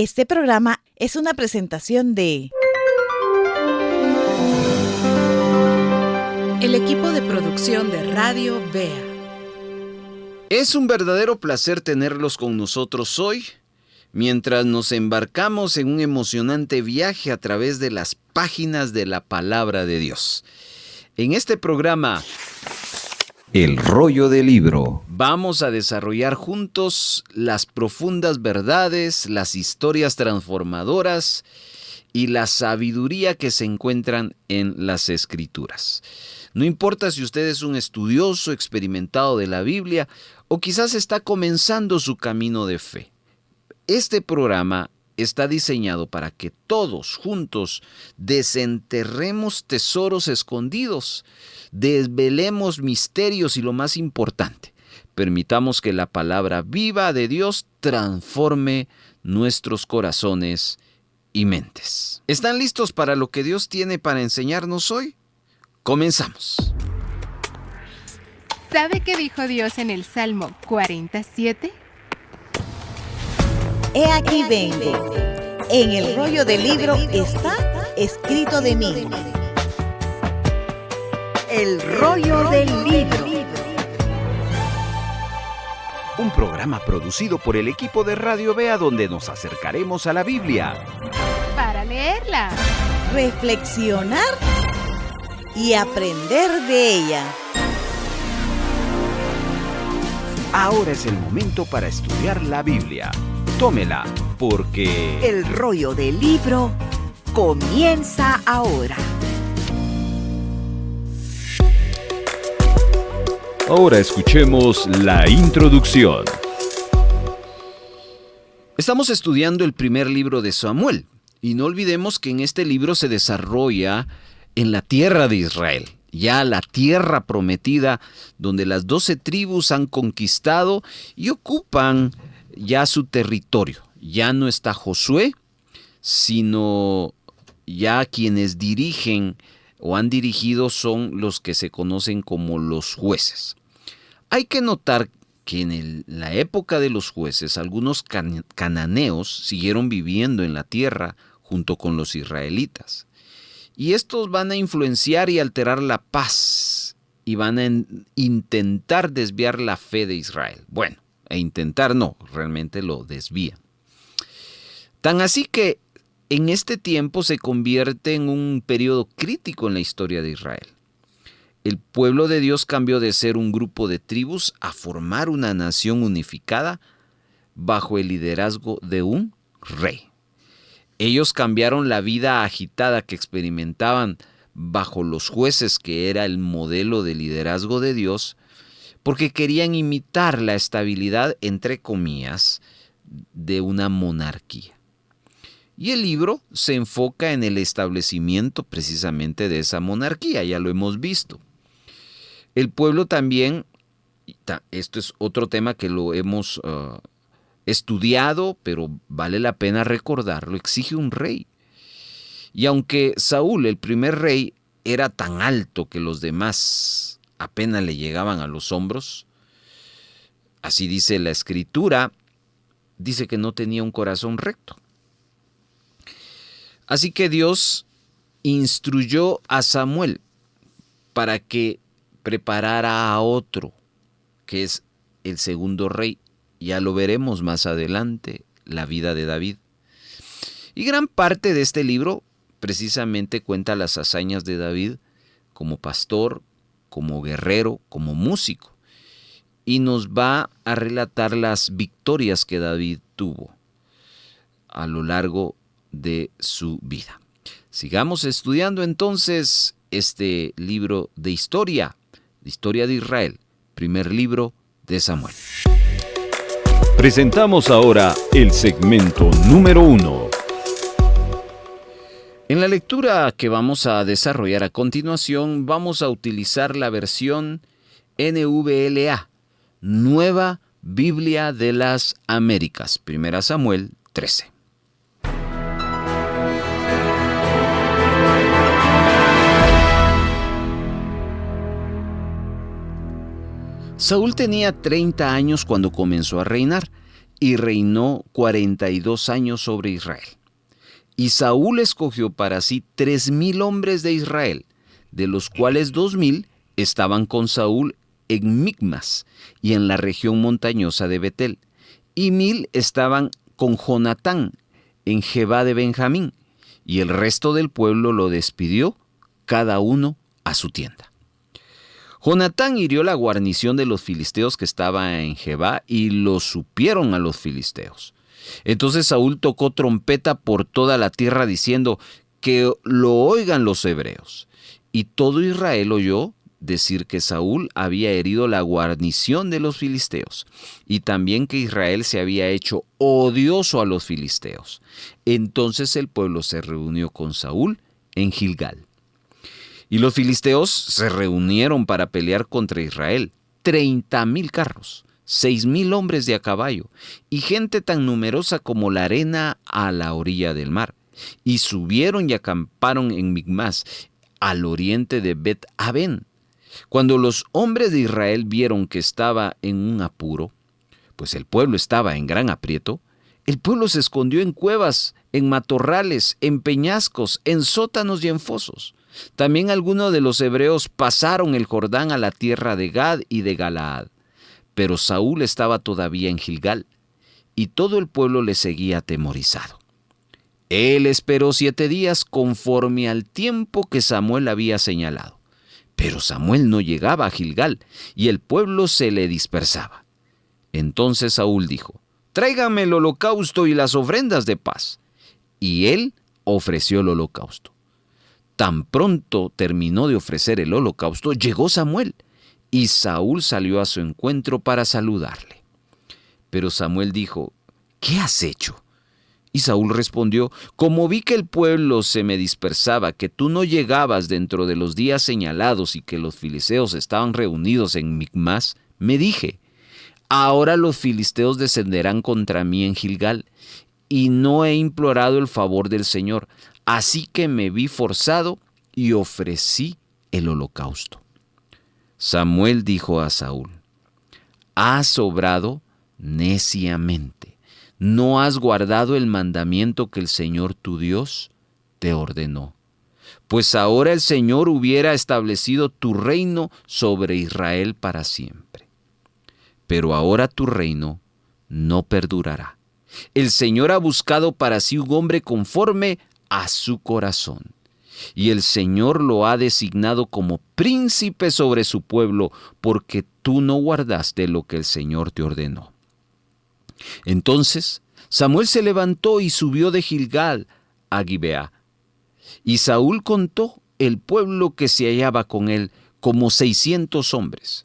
Este programa es una presentación de el equipo de producción de Radio Bea. Es un verdadero placer tenerlos con nosotros hoy, mientras nos embarcamos en un emocionante viaje a través de las páginas de la Palabra de Dios. En este programa, El rollo del libro, vamos a desarrollar juntos las profundas verdades, las historias transformadoras y la sabiduría que se encuentran en las Escrituras. No importa si usted es un estudioso experimentado de la Biblia o quizás está comenzando su camino de fe. Este programa está diseñado para que todos juntos desenterremos tesoros escondidos, desvelemos misterios y lo más importante, permitamos que la palabra viva de Dios transforme nuestros corazones y mentes. ¿Están listos para lo que Dios tiene para enseñarnos hoy? Comenzamos. ¿Sabe qué dijo Dios en el Salmo 47? He aquí vengo. En el rollo del libro está escrito de mí. El rollo del libro. un programa producido por el equipo de Radio Bea donde nos acercaremos a la Biblia para leerla, reflexionar y aprender de ella. Ahora es el momento para estudiar la Biblia. Tómela, porque el rollo del libro comienza ahora. Ahora escuchemos la introducción. Estamos estudiando el primer libro de Samuel, y no olvidemos que en este libro se desarrolla en la tierra de Israel, ya la tierra prometida, donde las 12 tribus han conquistado y ocupan ya su territorio. Ya no está Josué, sino ya quienes dirigen o han dirigido son los que se conocen como los jueces. Hay que notar que en la época de los jueces, algunos cananeos siguieron viviendo en la tierra junto con los israelitas. Y estos van a influenciar y alterar la paz y van a intentar desviar la fe de Israel. Bueno, intentar no, realmente lo desvían. Tan así que en este tiempo se convierte en un periodo crítico en la historia de Israel. El pueblo de Dios cambió de ser un grupo de tribus a formar una nación unificada bajo el liderazgo de un rey. Ellos cambiaron la vida agitada que experimentaban bajo los jueces, que era el modelo de liderazgo de Dios, porque querían imitar la estabilidad, entre comillas, de una monarquía. Y el libro se enfoca en el establecimiento precisamente de esa monarquía, ya lo hemos visto. El pueblo también, esto es otro tema que lo hemos estudiado, pero vale la pena recordarlo, exige un rey. Y aunque Saúl, el primer rey, era tan alto que los demás apenas le llegaban a los hombros, así dice la Escritura, dice que no tenía un corazón recto. Así que Dios instruyó a Samuel para que preparara a otro, que es el segundo rey. Ya lo veremos más adelante, la vida de David. Y gran parte de este libro precisamente cuenta las hazañas de David como pastor, como guerrero, como músico. Y nos va a relatar las victorias que David tuvo a lo largo de su vida. Sigamos estudiando entonces este libro de historia de Israel, primer libro de Samuel. Presentamos ahora el segmento número 1. En la lectura que vamos a desarrollar a continuación, vamos a utilizar la versión NVLA, Nueva Biblia de las Américas, 1 Samuel 13. Saúl tenía 30 años cuando comenzó a reinar y reinó 42 años sobre Israel. Y Saúl escogió para sí 3,000 hombres de Israel, de los cuales 2,000 estaban con Saúl en Micmas y en la región montañosa de Betel, y 1,000 estaban con Jonatán en Gebá de Benjamín, y el resto del pueblo lo despidió, cada uno a su tienda. Jonatán hirió la guarnición de los filisteos que estaba en Gebá, y lo supieron a los filisteos. Entonces Saúl tocó trompeta por toda la tierra diciendo: que lo oigan los hebreos. Y todo Israel oyó decir que Saúl había herido la guarnición de los filisteos, y también que Israel se había hecho odioso a los filisteos. Entonces el pueblo se reunió con Saúl en Gilgal. Y los filisteos se reunieron para pelear contra Israel, 30,000 carros, 6,000 hombres de a caballo, y gente tan numerosa como la arena a la orilla del mar. Y subieron y acamparon en Micmas, al oriente de Bet-Aven. Cuando los hombres de Israel vieron que estaba en un apuro, pues el pueblo estaba en gran aprieto, el pueblo se escondió en cuevas, en matorrales, en peñascos, en sótanos y en fosos. También algunos de los hebreos pasaron el Jordán a la tierra de Gad y de Galaad. Pero Saúl estaba todavía en Gilgal, y todo el pueblo le seguía atemorizado. Él esperó 7 días conforme al tiempo que Samuel había señalado. Pero Samuel no llegaba a Gilgal, y el pueblo se le dispersaba. Entonces Saúl dijo: tráigame el holocausto y las ofrendas de paz. Y él ofreció el holocausto. Tan pronto terminó de ofrecer el holocausto, llegó Samuel, y Saúl salió a su encuentro para saludarle. Pero Samuel dijo: ¿qué has hecho? Y Saúl respondió: como vi que el pueblo se me dispersaba, que tú no llegabas dentro de los días señalados y que los filisteos estaban reunidos en Micmas, me dije: ahora los filisteos descenderán contra mí en Gilgal, y no he implorado el favor del Señor. Así que me vi forzado y ofrecí el holocausto. Samuel dijo a Saúl: has obrado neciamente. No has guardado el mandamiento que el Señor tu Dios te ordenó. Pues ahora el Señor hubiera establecido tu reino sobre Israel para siempre. Pero ahora tu reino no perdurará. El Señor ha buscado para sí un hombre conforme a su corazón, y el Señor lo ha designado como príncipe sobre su pueblo, porque tú no guardaste lo que el Señor te ordenó. Entonces Samuel se levantó y subió de Gilgal a Gibeá, y Saúl contó el pueblo que se hallaba con él, como 600 hombres.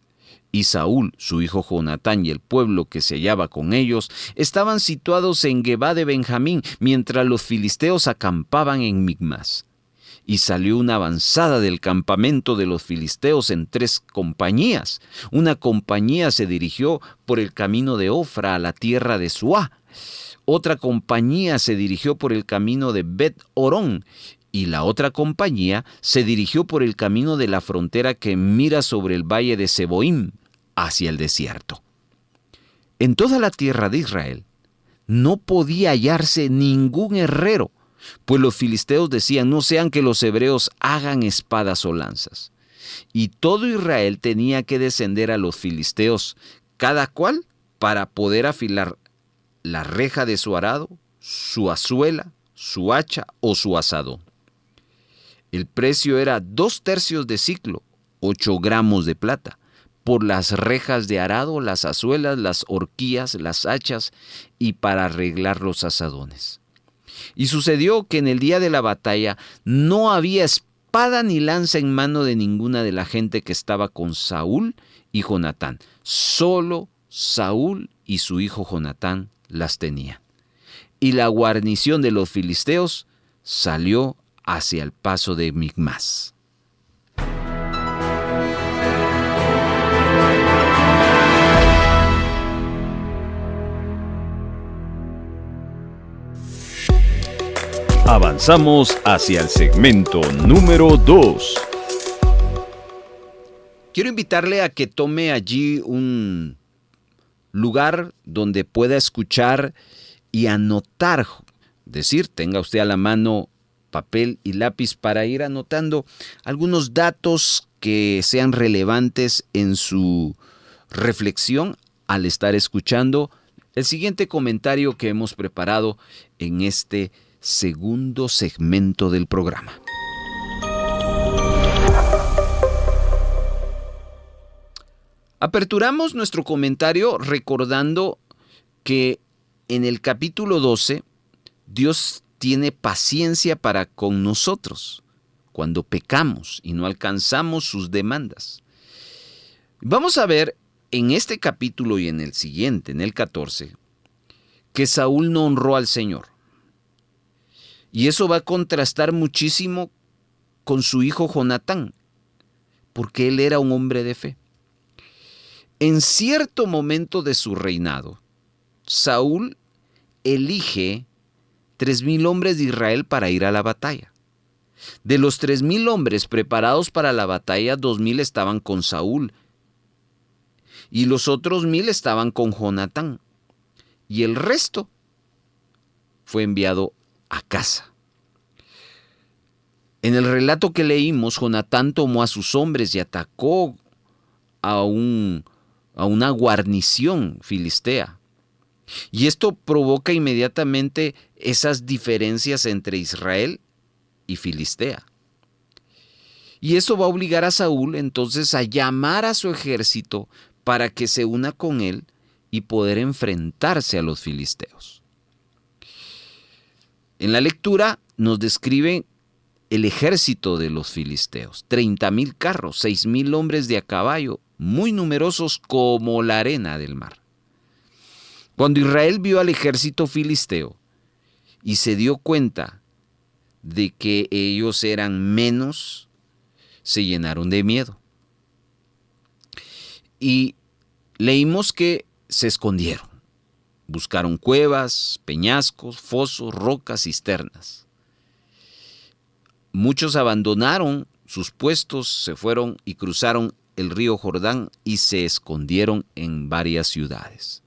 Y Saúl, su hijo Jonatán y el pueblo que se hallaba con ellos estaban situados en Gebá de Benjamín, mientras los filisteos acampaban en Micmas. Y salió una avanzada del campamento de los filisteos en 3 compañías. Una compañía se dirigió por el camino de Ofra a la tierra de Suá. Otra compañía se dirigió por el camino de Bet-Orón, y la otra compañía se dirigió por el camino de la frontera que mira sobre el valle de Seboim, hacia el desierto. En toda la tierra de Israel no podía hallarse ningún herrero, pues los filisteos decían: no sean que los hebreos hagan espadas o lanzas. Y todo Israel tenía que descender a los filisteos, cada cual para poder afilar la reja de su arado, su azuela, su hacha o su azadón. El precio era 2/3 de siclo, 8 gramos de plata, por las rejas de arado, las azuelas, las horquillas, las hachas y para arreglar los azadones. Y sucedió que en el día de la batalla no había espada ni lanza en mano de ninguna de la gente que estaba con Saúl y Jonatán. Solo Saúl y su hijo Jonatán las tenían. Y la guarnición de los filisteos salió hacia el paso de Micmas. Avanzamos hacia el segmento número 2. Quiero invitarle a que tome allí lugar donde pueda escuchar y anotar. Es decir, tenga usted a la mano papel y lápiz para ir anotando algunos datos que sean relevantes en su reflexión al estar escuchando el siguiente comentario que hemos preparado en este segundo segmento del programa. Aperturamos nuestro comentario recordando que en el capítulo 12 Dios tiene paciencia para con nosotros cuando pecamos y no alcanzamos sus demandas. Vamos a ver en este capítulo y en el siguiente, en el 14, que Saúl no honró al Señor. Y eso va a contrastar muchísimo con su hijo Jonatán, porque él era un hombre de fe. En cierto momento de su reinado, Saúl elige 3,000 hombres de Israel para ir a la batalla. De los 3,000 hombres preparados para la batalla, 2,000 estaban con Saúl y los otros 1,000 estaban con Jonatán. Y el resto fue enviado a casa. En el relato que leímos, Jonatán tomó a sus hombres y atacó a una guarnición filistea. Y esto provoca inmediatamente esas diferencias entre Israel y Filistea. Y eso va a obligar a Saúl entonces a llamar a su ejército para que se una con él y poder enfrentarse a los filisteos. En la lectura nos describe el ejército de los filisteos: 30,000 carros, 6,000 hombres de a caballo, muy numerosos como la arena del mar. Cuando Israel vio al ejército filisteo y se dio cuenta de que ellos eran menos, se llenaron de miedo. Y leímos que se escondieron. Buscaron cuevas, peñascos, fosos, rocas, cisternas. Muchos abandonaron sus puestos, se fueron y cruzaron el río Jordán y se escondieron en varias ciudades.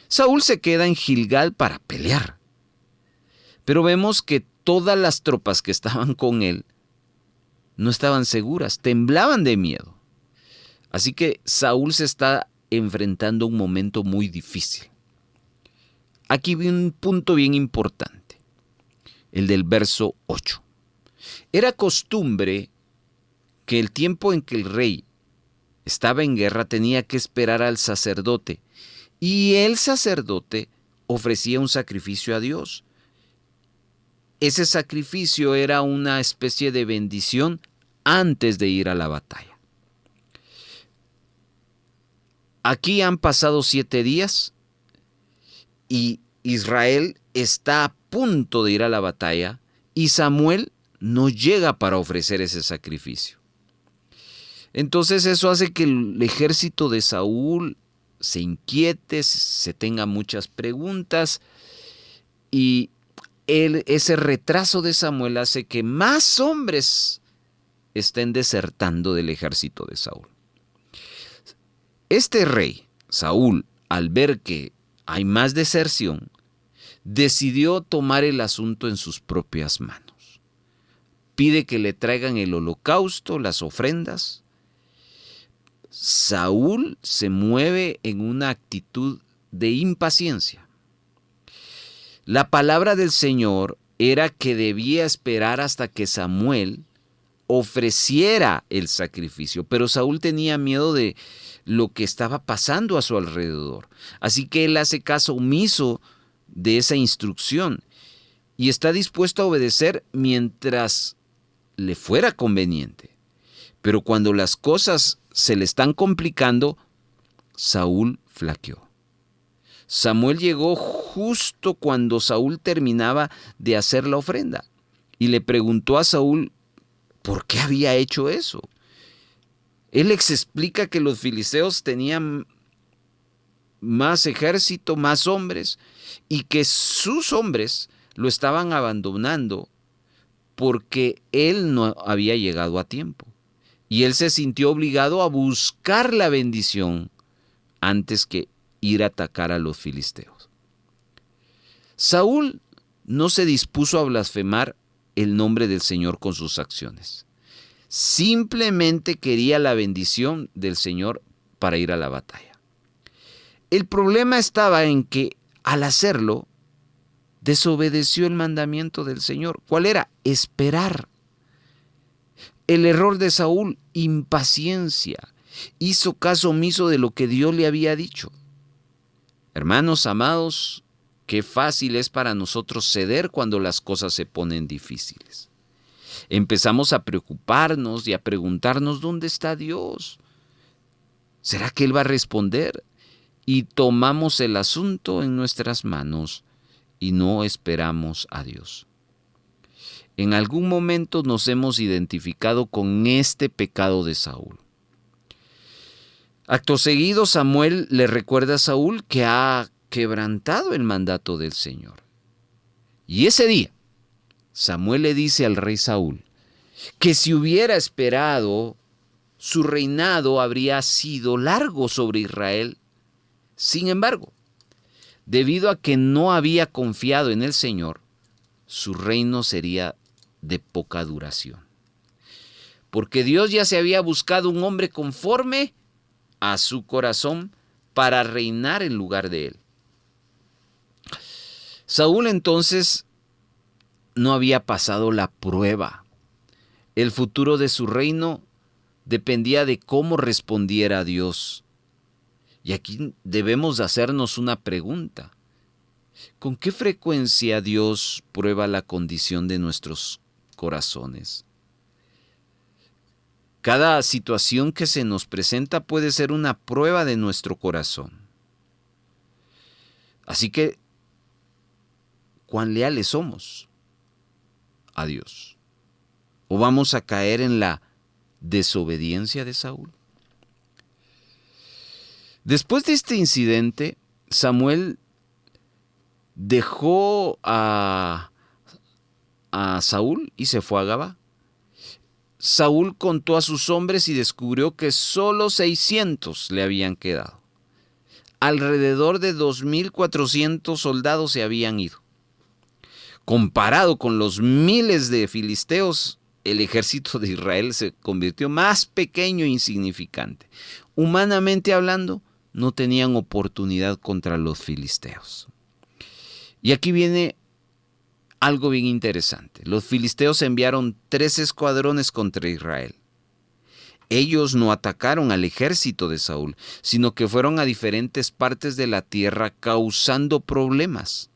Saúl se queda en Gilgal para pelear. Pero vemos que todas las tropas que estaban con él no estaban seguras, temblaban de miedo. Así que Saúl se está enfrentando a un momento muy difícil. Aquí vi un punto bien importante, el del verso 8. Era costumbre que el tiempo en que el rey estaba en guerra tenía que esperar al sacerdote, y el sacerdote ofrecía un sacrificio a Dios. Ese sacrificio era una especie de bendición antes de ir a la batalla. Aquí han pasado 7 días y Israel está a punto de ir a la batalla y Samuel no llega para ofrecer ese sacrificio. Entonces eso hace que el ejército de Saúl se inquiete, se tenga muchas preguntas, y ese retraso de Samuel hace que más hombres estén desertando del ejército de Saúl. Este rey, Saúl, al ver que hay más deserción, decidió tomar el asunto en sus propias manos. Pide que le traigan el holocausto, las ofrendas. Saúl se mueve en una actitud de impaciencia. La palabra del Señor era que debía esperar hasta que Samuel ofreciera el sacrificio, pero Saúl tenía miedo de lo que estaba pasando a su alrededor. Así que él hace caso omiso de esa instrucción y está dispuesto a obedecer mientras le fuera conveniente. Pero cuando las cosas se le están complicando, Saúl flaqueó. Samuel llegó justo cuando Saúl terminaba de hacer la ofrenda y le preguntó a Saúl por qué había hecho eso. Él les explica que los filisteos tenían más ejército, más hombres, y que sus hombres lo estaban abandonando porque él no había llegado a tiempo. Y él se sintió obligado a buscar la bendición antes que ir a atacar a los filisteos. Saúl no se dispuso a blasfemar el nombre del Señor con sus acciones. Simplemente quería la bendición del Señor para ir a la batalla. El problema estaba en que al hacerlo, desobedeció el mandamiento del Señor. ¿Cuál era? Esperar. El error de Saúl, impaciencia. Hizo caso omiso de lo que Dios le había dicho. Hermanos amados, qué fácil es para nosotros ceder cuando las cosas se ponen difíciles. Empezamos a preocuparnos y a preguntarnos ¿dónde está Dios? ¿Será que Él va a responder? Y tomamos el asunto en nuestras manos y no esperamos a Dios. En algún momento nos hemos identificado con este pecado de Saúl. Acto seguido, Samuel le recuerda a Saúl que ha quebrantado el mandato del Señor. Y ese día, Samuel le dice al rey Saúl que si hubiera esperado, su reinado habría sido largo sobre Israel. Sin embargo, debido a que no había confiado en el Señor, su reino sería de poca duración. Porque Dios ya se había buscado un hombre conforme a su corazón para reinar en lugar de él. Saúl entonces no había pasado la prueba. El futuro de su reino dependía de cómo respondiera a Dios. Y aquí debemos hacernos una pregunta. ¿Con qué frecuencia Dios prueba la condición de nuestros corazones? Cada situación que se nos presenta puede ser una prueba de nuestro corazón. Así que, ¿cuán leales somos a Dios? ¿O vamos a caer en la desobediencia de Saúl? Después de este incidente, Samuel dejó a Saúl y se fue a Gabá. Saúl contó a sus hombres y descubrió que solo 600 le habían quedado. Alrededor de 2.400 soldados se habían ido. Comparado con los miles de filisteos, el ejército de Israel se convirtió más pequeño e insignificante. Humanamente hablando, no tenían oportunidad contra los filisteos. Y aquí viene algo bien interesante. Los filisteos enviaron 3 escuadrones contra Israel. Ellos no atacaron al ejército de Saúl, sino que fueron a diferentes partes de la tierra causando problemas.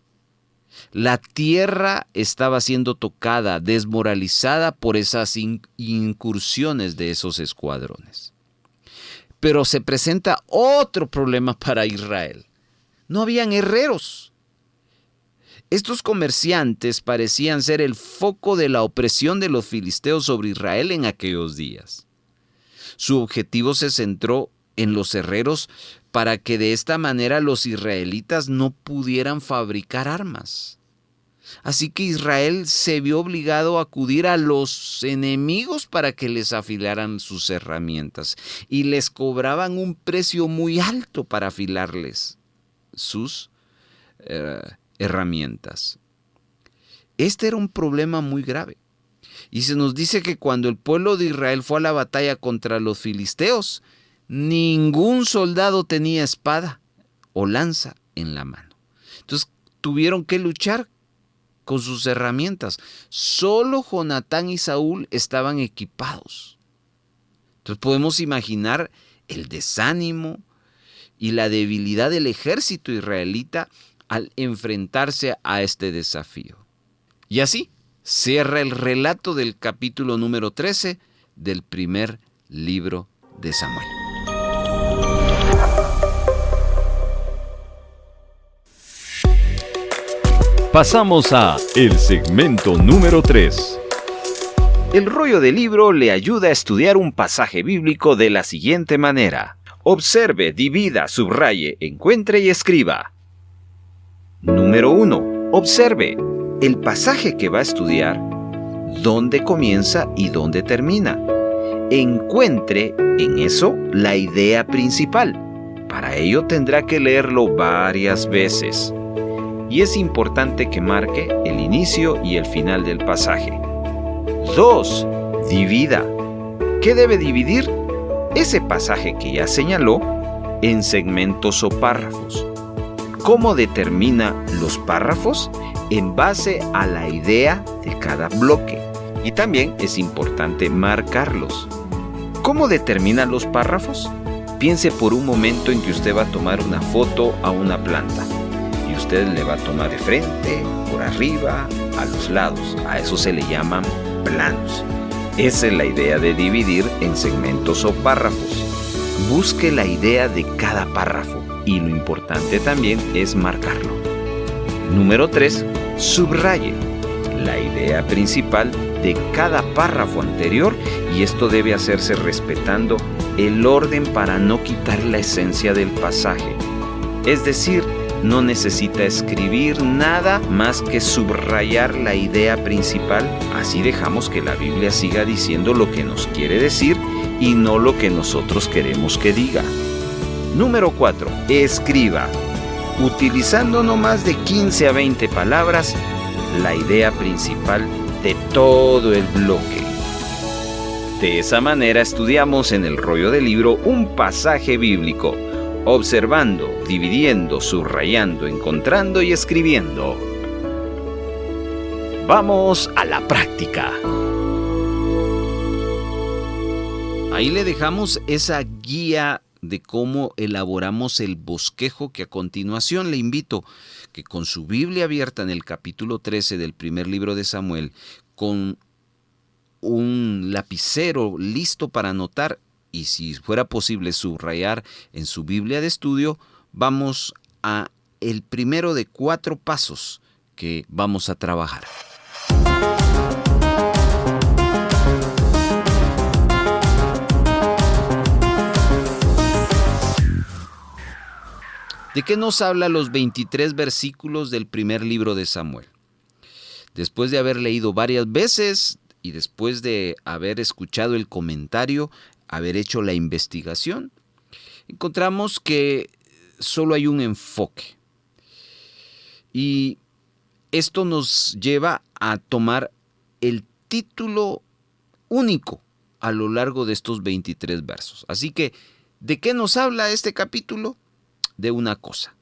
La tierra estaba siendo tocada, desmoralizada por esas incursiones de esos escuadrones. Pero se presenta otro problema para Israel. No habían herreros. Estos comerciantes parecían ser el foco de la opresión de los filisteos sobre Israel en aquellos días. Su objetivo se centró en los herreros para que de esta manera los israelitas no pudieran fabricar armas. Así que Israel se vio obligado a acudir a los enemigos para que les afilaran sus herramientas y les cobraban un precio muy alto para afilarles sus herramientas. Este era un problema muy grave. Y se nos dice que cuando el pueblo de Israel fue a la batalla contra los filisteos, ningún soldado tenía espada o lanza en la mano. Entonces tuvieron que luchar con sus herramientas. Solo Jonatán y Saúl estaban equipados. Entonces podemos imaginar el desánimo y la debilidad del ejército israelita al enfrentarse a este desafío. Y así cierra el relato del capítulo número 13 del primer libro de Samuel. Pasamos a el segmento número 3. El rollo del libro le ayuda a estudiar un pasaje bíblico de la siguiente manera. Observe, divida, subraye, encuentre y escriba. Número 1. Observe el pasaje que va a estudiar, dónde comienza y dónde termina. Encuentre en eso la idea principal. Para ello tendrá que leerlo varias veces. Y es importante que marque el inicio y el final del pasaje. 2. Divida. ¿Qué debe dividir? Ese pasaje que ya señaló en segmentos o párrafos. ¿Cómo determina los párrafos? En base a la idea de cada bloque. Y también es importante marcarlos. ¿Cómo determina los párrafos? Piense por un momento en que usted va a tomar una foto a una planta. Y usted le va a tomar de frente, por arriba, a los lados. A eso se le llaman planos. Esa es la idea de dividir en segmentos o párrafos. Busque la idea de cada párrafo y lo importante también es marcarlo. Número 3. Subraye la idea principal de cada párrafo anterior y esto debe hacerse respetando el orden para no quitar la esencia del pasaje. Es decir, no necesita escribir nada más que subrayar la idea principal. Así dejamos que la Biblia siga diciendo lo que nos quiere decir y no lo que nosotros queremos que diga. Número 4. Escriba, utilizando no más de 15 a 20 palabras, la idea principal de todo el bloque. De esa manera estudiamos en el rollo del libro un pasaje bíblico, observando, dividiendo, subrayando, encontrando y escribiendo. Vamos a la práctica. Ahí le dejamos esa guía de cómo elaboramos el bosquejo que a continuación le invito que con su Biblia abierta en el capítulo 13 del primer libro de Samuel, con un lapicero listo para anotar y si fuera posible subrayar en su Biblia de estudio, vamos a el primero de 4 pasos que vamos a trabajar. ¿De qué nos habla los 23 versículos del primer libro de Samuel? Después de haber leído varias veces y después de haber escuchado el comentario, haber hecho la investigación, encontramos que solo hay un enfoque. Y esto nos lleva a tomar el título único a lo largo de estos 23 versos. Así que, ¿de qué nos habla este capítulo? De una cosa,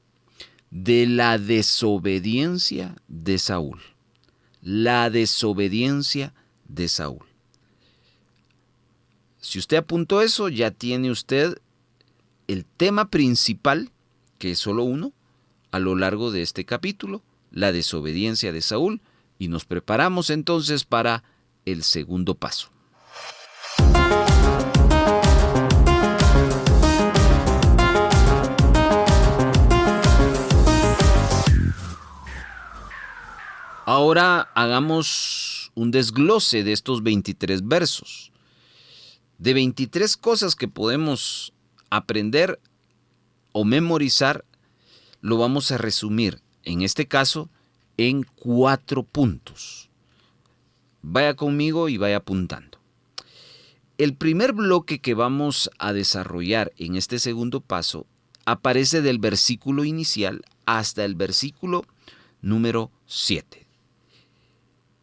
de la desobediencia de Saúl. La desobediencia de Saúl. Si usted apuntó eso, ya tiene usted el tema principal, que es solo uno, a lo largo de este capítulo, la desobediencia de Saúl, y nos preparamos entonces para el segundo paso. Ahora hagamos un desglose de estos 23 versos. De 23 cosas que podemos aprender o memorizar, lo vamos a resumir, en este caso, en 4 puntos. Vaya conmigo y vaya apuntando. El primer bloque que vamos a desarrollar en este segundo paso aparece del versículo inicial hasta el versículo número 7.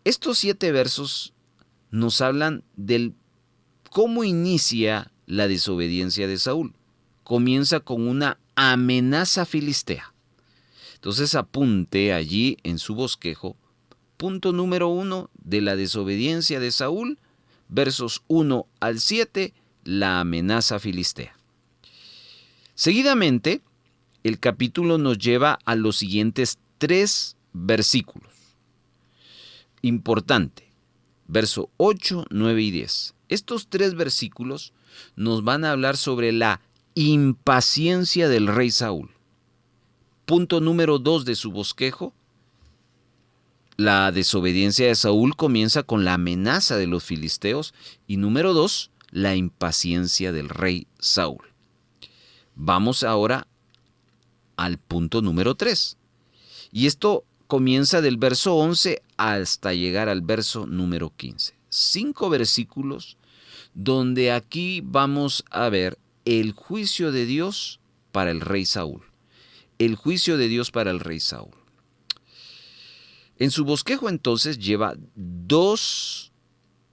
Estos 7 versos nos hablan del cómo inicia la desobediencia de Saúl. Comienza con una amenaza filistea. Entonces apunte allí en su bosquejo, punto número 1 de la desobediencia de Saúl, versos 1 al 7, la amenaza filistea. Seguidamente, el capítulo nos lleva a los siguientes 3 versículos. Importante, verso 8, 9 y 10. Estos 3 versículos nos van a hablar sobre la impaciencia del rey Saúl. Punto número 2 de su bosquejo, la desobediencia de Saúl comienza con la amenaza de los filisteos y número 2, la impaciencia del rey Saúl. Vamos ahora al punto número 3. Y esto comienza del verso 11 hasta llegar al verso número 15. 5 versículos donde aquí vamos a ver el juicio de Dios para el rey Saúl. El juicio de Dios para el rey Saúl. En su bosquejo entonces lleva 2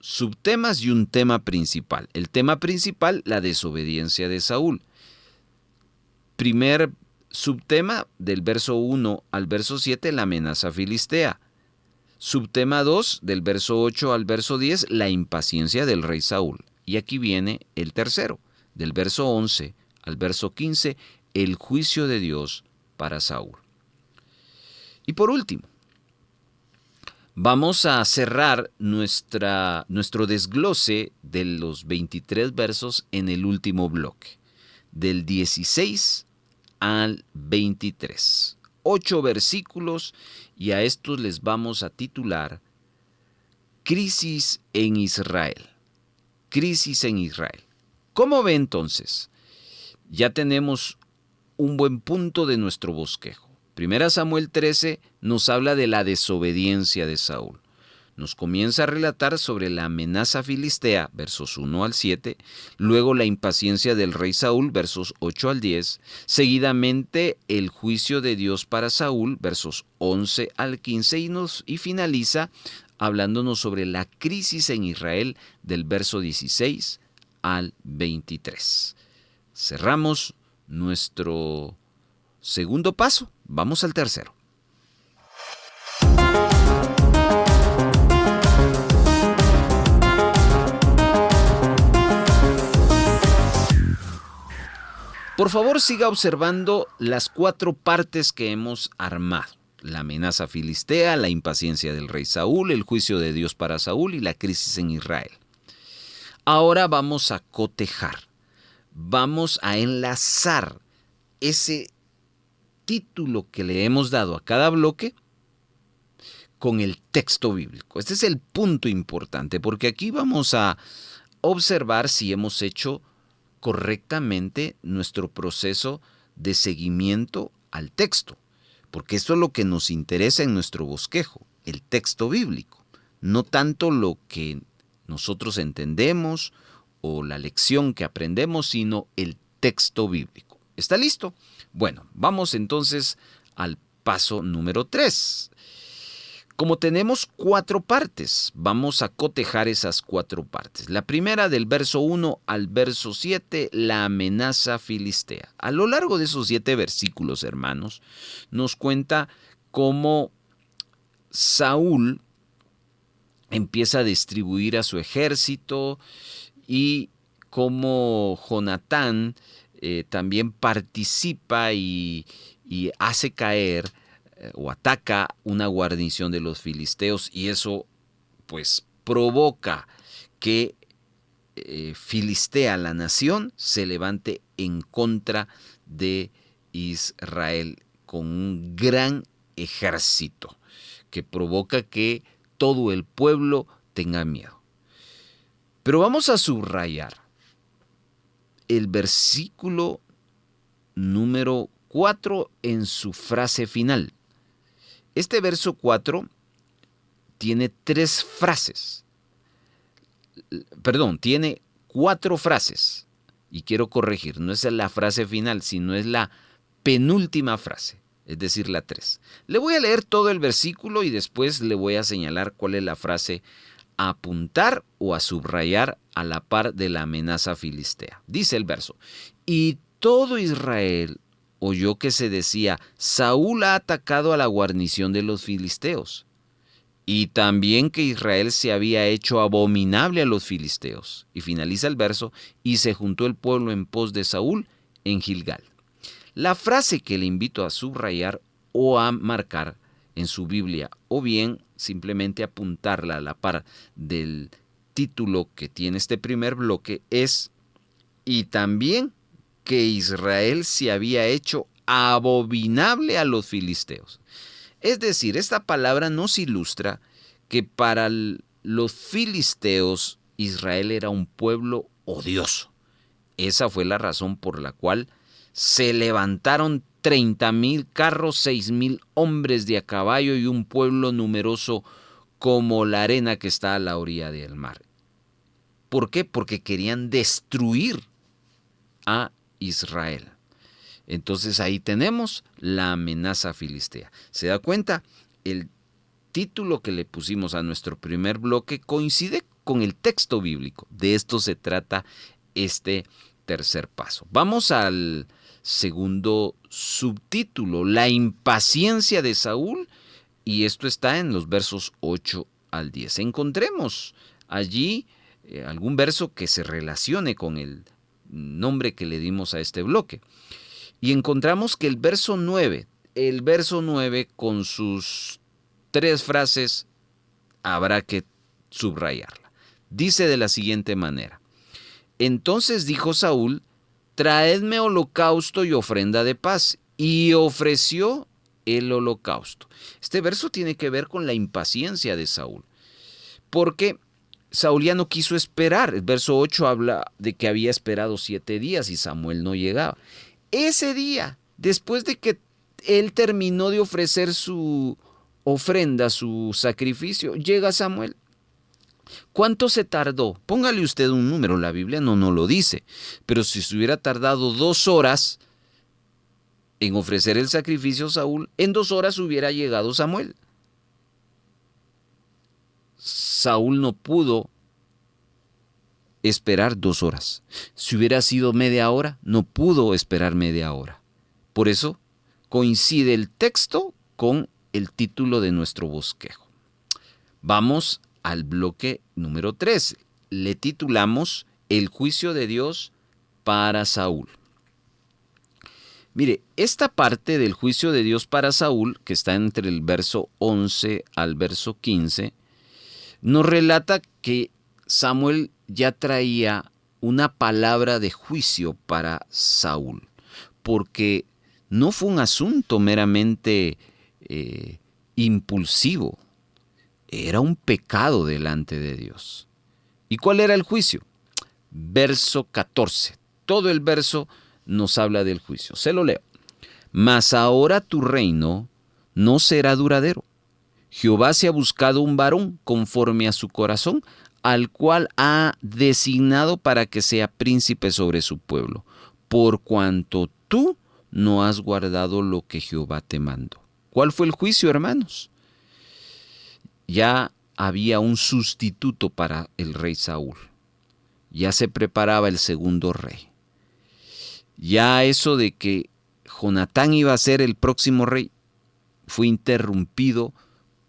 subtemas y un tema principal. El tema principal, la desobediencia de Saúl. Primer subtema, del verso 1 al verso 7, la amenaza filistea. Subtema 2, del verso 8 al verso 10, la impaciencia del rey Saúl. Y aquí viene el tercero, del verso 11 al verso 15, el juicio de Dios para Saúl. Y por último, vamos a cerrar nuestro desglose de los 23 versos en el último bloque, del 16 al 23. 8 versículos, y a estos les vamos a titular Crisis en Israel. Crisis en Israel. ¿Cómo ve entonces? Ya tenemos un buen punto de nuestro bosquejo. 1 Samuel 13 nos habla de la desobediencia de Saúl. Nos comienza a relatar sobre la amenaza filistea, versos 1 al 7, luego la impaciencia del rey Saúl, versos 8 al 10, seguidamente el juicio de Dios para Saúl, versos 11 al 15, y finaliza hablándonos sobre la crisis en Israel del verso 16 al 23. Cerramos nuestro segundo paso, vamos al tercero. Por favor, siga observando las 4 partes que hemos armado. La amenaza filistea, la impaciencia del rey Saúl, el juicio de Dios para Saúl y la crisis en Israel. Ahora vamos a cotejar, vamos a enlazar ese título que le hemos dado a cada bloque con el texto bíblico. Este es el punto importante, porque aquí vamos a observar si hemos hecho correctamente nuestro proceso de seguimiento al texto, porque esto es lo que nos interesa en nuestro bosquejo, el texto bíblico, no tanto lo que nosotros entendemos o la lección que aprendemos, sino el texto bíblico. ¿Está listo? Bueno, vamos entonces al paso número 3. Como tenemos 4 partes, vamos a cotejar esas 4 partes. La primera, del verso 1 al verso 7, la amenaza filistea. A lo largo de esos 7 versículos, hermanos, nos cuenta cómo Saúl empieza a distribuir a su ejército y cómo Jonatán también participa y hace caer o ataca una guarnición de los filisteos, y eso pues provoca que Filistea, la nación, se levante en contra de Israel con un gran ejército que provoca que todo el pueblo tenga miedo. Pero vamos a subrayar el versículo número 4 en su frase final. Este verso 4 tiene 3 frases. Perdón, tiene 4 frases. Y quiero corregir, no es la frase final, sino es la penúltima frase, es decir, la 3. Le voy a leer todo el versículo y después le voy a señalar cuál es la frase a apuntar o a subrayar a la par de la amenaza filistea. Dice el verso: y todo Israel oyó que se decía: Saúl ha atacado a la guarnición de los filisteos. Y también que Israel se había hecho abominable a los filisteos. Y finaliza el verso: y se juntó el pueblo en pos de Saúl en Gilgal. La frase que le invito a subrayar o a marcar en su Biblia, o bien simplemente apuntarla a la par del título que tiene este primer bloque, es: y también que Israel se había hecho abominable a los filisteos. Es decir, esta palabra nos ilustra que para los filisteos Israel era un pueblo odioso. Esa fue la razón por la cual se levantaron 30,000 carros, 6,000 hombres de a caballo y un pueblo numeroso como la arena que está a la orilla del mar. ¿Por qué? Porque querían destruir a Israel. Entonces ahí tenemos la amenaza filistea. ¿Se da cuenta? El título que le pusimos a nuestro primer bloque coincide con el texto bíblico. De esto se trata este tercer paso. Vamos al segundo subtítulo, la impaciencia de Saúl, y esto está en los versos 8 al 10. Encontremos allí algún verso que se relacione con el nombre que le dimos a este bloque. Y encontramos que el verso 9 con sus 3 frases habrá que subrayarla. Dice de la siguiente manera: entonces dijo Saúl, traedme holocausto y ofrenda de paz, y ofreció el holocausto. Este verso tiene que ver con la impaciencia de Saúl, porque Saúl ya no quiso esperar. El verso 8 habla de que había esperado 7 días y Samuel no llegaba. Ese día, después de que él terminó de ofrecer su ofrenda, su sacrificio, llega Samuel. ¿Cuánto se tardó? Póngale usted un número, la Biblia no lo dice, pero si se hubiera tardado 2 horas en ofrecer el sacrificio Saúl, en 2 horas hubiera llegado Samuel. Saúl no pudo esperar 2 horas. Si hubiera sido media hora, no pudo esperar media hora. Por eso coincide el texto con el título de nuestro bosquejo. Vamos al bloque número 3. Le titulamos El juicio de Dios para Saúl. Mire, esta parte del juicio de Dios para Saúl, que está entre el verso 11 al verso 15, nos relata que Samuel ya traía una palabra de juicio para Saúl, porque no fue un asunto meramente impulsivo, era un pecado delante de Dios. ¿Y cuál era el juicio? Verso 14. Todo el verso nos habla del juicio. Se lo leo. Mas ahora tu reino no será duradero. Jehová se ha buscado un varón conforme a su corazón, al cual ha designado para que sea príncipe sobre su pueblo, por cuanto tú no has guardado lo que Jehová te mandó. ¿Cuál fue el juicio, hermanos? Ya había un sustituto para el rey Saúl. Ya se preparaba el segundo rey. Ya eso de que Jonatán iba a ser el próximo rey fue interrumpido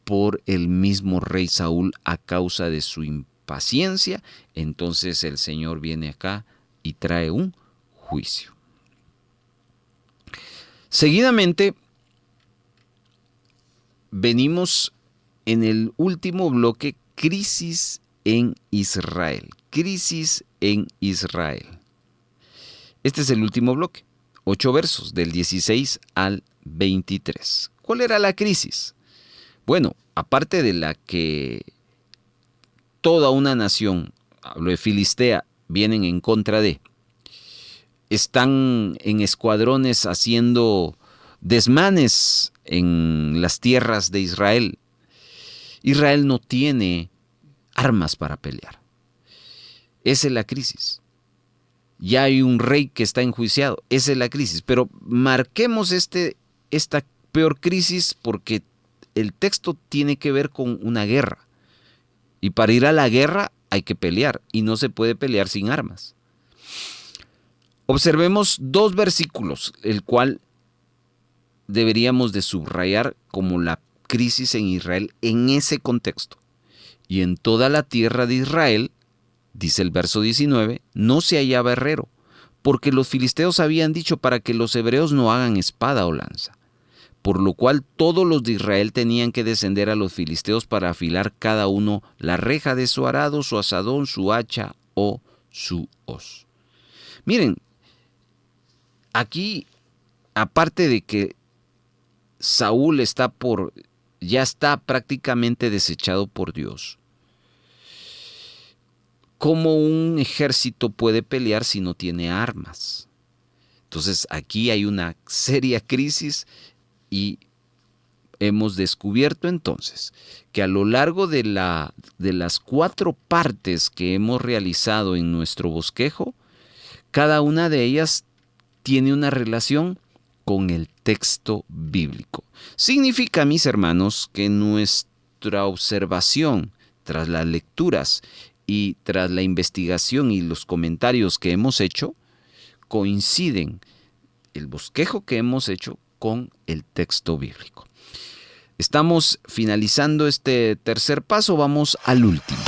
por el mismo rey Saúl a causa de su impaciencia. Entonces el Señor viene acá y trae un juicio. Seguidamente, venimos en el último bloque, crisis en Israel. Crisis en Israel. Este es el último bloque, 8 versos, del 16 al 23. ¿Cuál era la crisis? Bueno, aparte de la que toda una nación, hablo de Filistea, vienen en contra de, están en escuadrones haciendo desmanes en las tierras de Israel. Israel no tiene armas para pelear. Esa es la crisis. Ya hay un rey que está enjuiciado. Esa es la crisis. Pero marquemos esta peor crisis porque el texto tiene que ver con una guerra. Y para ir a la guerra hay que pelear. Y no se puede pelear sin armas. Observemos 2 versículos, el cual deberíamos de subrayar como la crisis en Israel en ese contexto. Y en toda la tierra de Israel, dice el verso 19, no se hallaba herrero, porque los filisteos habían dicho para que los hebreos no hagan espada o lanza. Por lo cual todos los de Israel tenían que descender a los filisteos para afilar cada uno la reja de su arado, su asadón, su hacha o su hoz. Miren, aquí, aparte de que Saúl ya está prácticamente desechado por Dios, ¿cómo un ejército puede pelear si no tiene armas? Entonces aquí hay una seria crisis y hemos descubierto entonces que a lo largo de las 4 partes que hemos realizado en nuestro bosquejo, cada una de ellas tiene una relación con el texto bíblico. Significa, mis hermanos, que nuestra observación tras las lecturas y tras la investigación y los comentarios que hemos hecho, coinciden el bosquejo que hemos hecho con el texto bíblico. Estamos finalizando este tercer paso, vamos al último.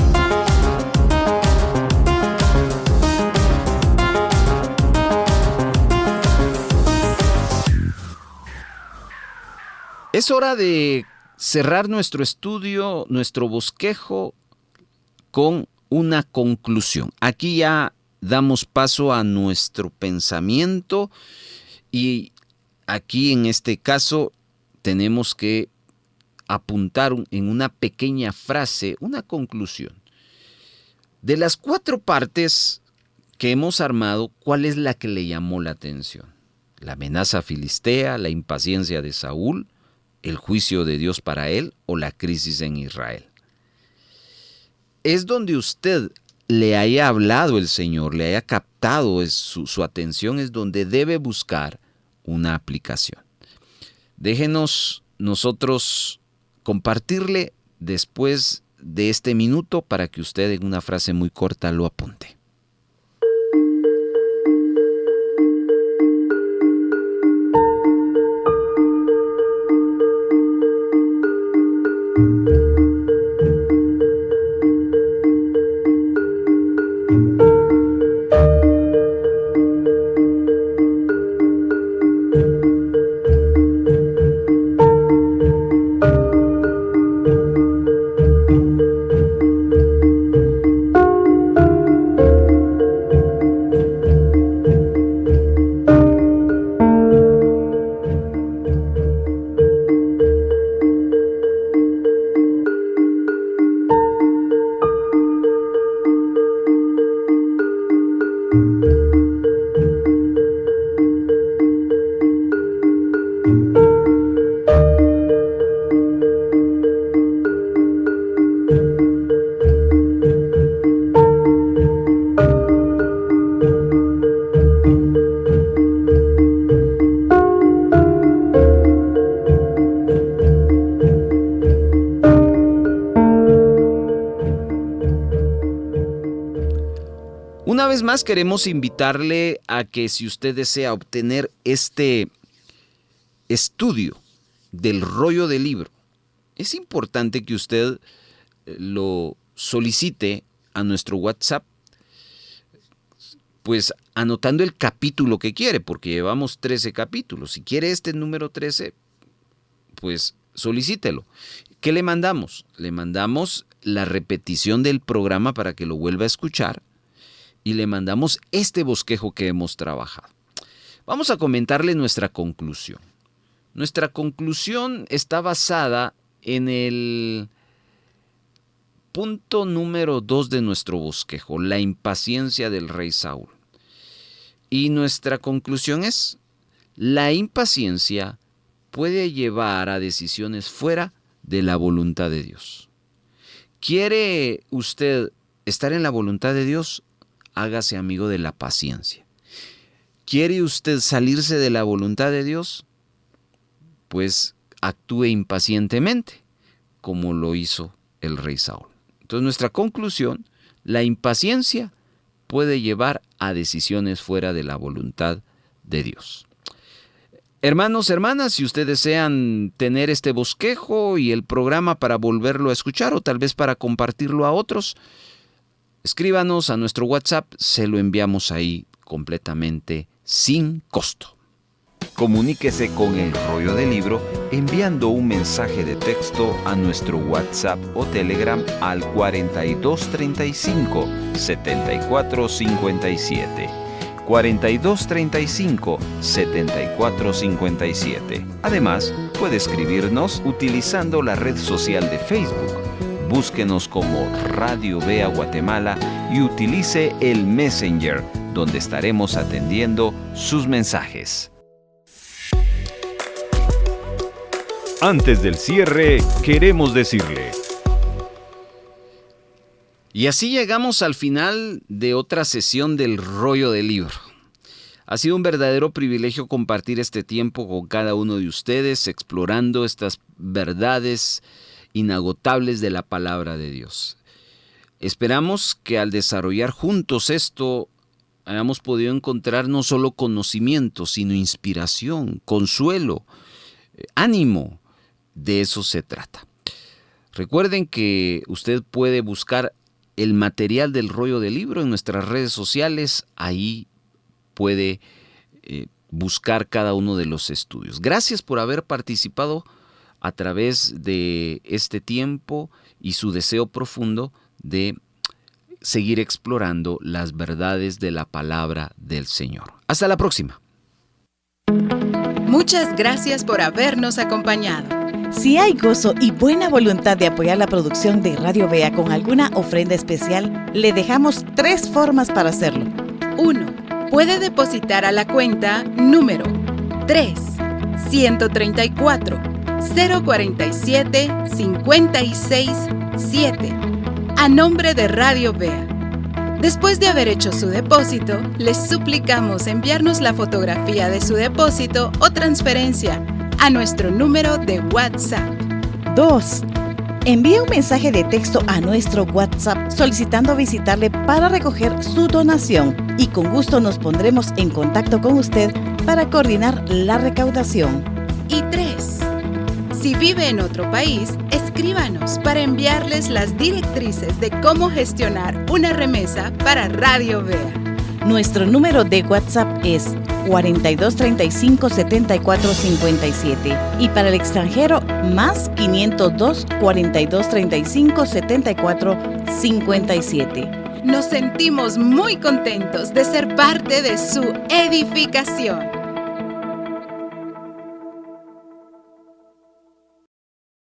Es hora de cerrar nuestro estudio, nuestro bosquejo, con una conclusión. Aquí ya damos paso a nuestro pensamiento y aquí en este caso tenemos que apuntar en una pequeña frase una conclusión. De las 4 partes que hemos armado, ¿cuál es la que le llamó la atención? La amenaza filistea, la impaciencia de Saúl, el juicio de Dios para él o la crisis en Israel. Es donde usted le haya hablado el Señor, le haya captado su atención, es donde debe buscar una aplicación. Déjenos nosotros compartirle después de este minuto para que usted en una frase muy corta lo apunte. Una vez más queremos invitarle a que si usted desea obtener este estudio del rollo del libro, es importante que usted lo solicite a nuestro WhatsApp, pues anotando el capítulo que quiere, porque llevamos 13 capítulos. Si quiere este número 13, pues solicítelo. ¿Qué le mandamos? Le mandamos la repetición del programa para que lo vuelva a escuchar y le mandamos este bosquejo que hemos trabajado. Vamos a comentarle nuestra conclusión. Nuestra conclusión está basada en el punto número 2 de nuestro bosquejo, la impaciencia del rey Saúl. Y nuestra conclusión es: la impaciencia puede llevar a decisiones fuera de la voluntad de Dios. ¿Quiere usted estar en la voluntad de Dios? Hágase amigo de la paciencia. ¿Quiere usted salirse de la voluntad de Dios? Pues actúe impacientemente, como lo hizo el rey Saúl. Entonces, nuestra conclusión: la impaciencia puede llevar a decisiones fuera de la voluntad de Dios. Hermanos, hermanas, si ustedes desean tener este bosquejo y el programa para volverlo a escuchar o tal vez para compartirlo a otros, escríbanos a nuestro WhatsApp, se lo enviamos ahí completamente sin costo. Comuníquese con el rollo del libro enviando un mensaje de texto a nuestro WhatsApp o Telegram al 4235 7457. 4235 7457. Además, puede escribirnos utilizando la red social de Facebook. Búsquenos como Radio Vea Guatemala y utilice el Messenger, donde estaremos atendiendo sus mensajes. Antes del cierre, queremos decirle: y así llegamos al final de otra sesión del rollo del libro. Ha sido un verdadero privilegio compartir este tiempo con cada uno de ustedes, explorando estas verdades inagotables de la palabra de Dios. Esperamos que al desarrollar juntos esto, hayamos podido encontrar no solo conocimiento, sino inspiración, consuelo, ánimo. De eso se trata. Recuerden que usted puede buscar el material del rollo del libro en nuestras redes sociales. Ahí puede buscar cada uno de los estudios. Gracias por haber participado a través de este tiempo y su deseo profundo de seguir explorando las verdades de la palabra del Señor. Hasta la próxima. Muchas gracias por habernos acompañado. Si hay gozo y buena voluntad de apoyar la producción de Radio Vea con alguna ofrenda especial, le dejamos 3 formas para hacerlo. 1. Puede depositar a la cuenta número 3-134-047-56-7 a nombre de Radio Vea. Después de haber hecho su depósito, les suplicamos enviarnos la fotografía de su depósito o transferencia a nuestro número de WhatsApp. 2. Envía un mensaje de texto a nuestro WhatsApp solicitando visitarle para recoger su donación y con gusto nos pondremos en contacto con usted para coordinar la recaudación. Y 3. Si vive en otro país, escríbanos para enviarles las directrices de cómo gestionar una remesa para Radio Vea. Nuestro número de WhatsApp es 4235-7457 y para el extranjero más 502 4235 7457. Nos sentimos muy contentos de ser parte de su edificación.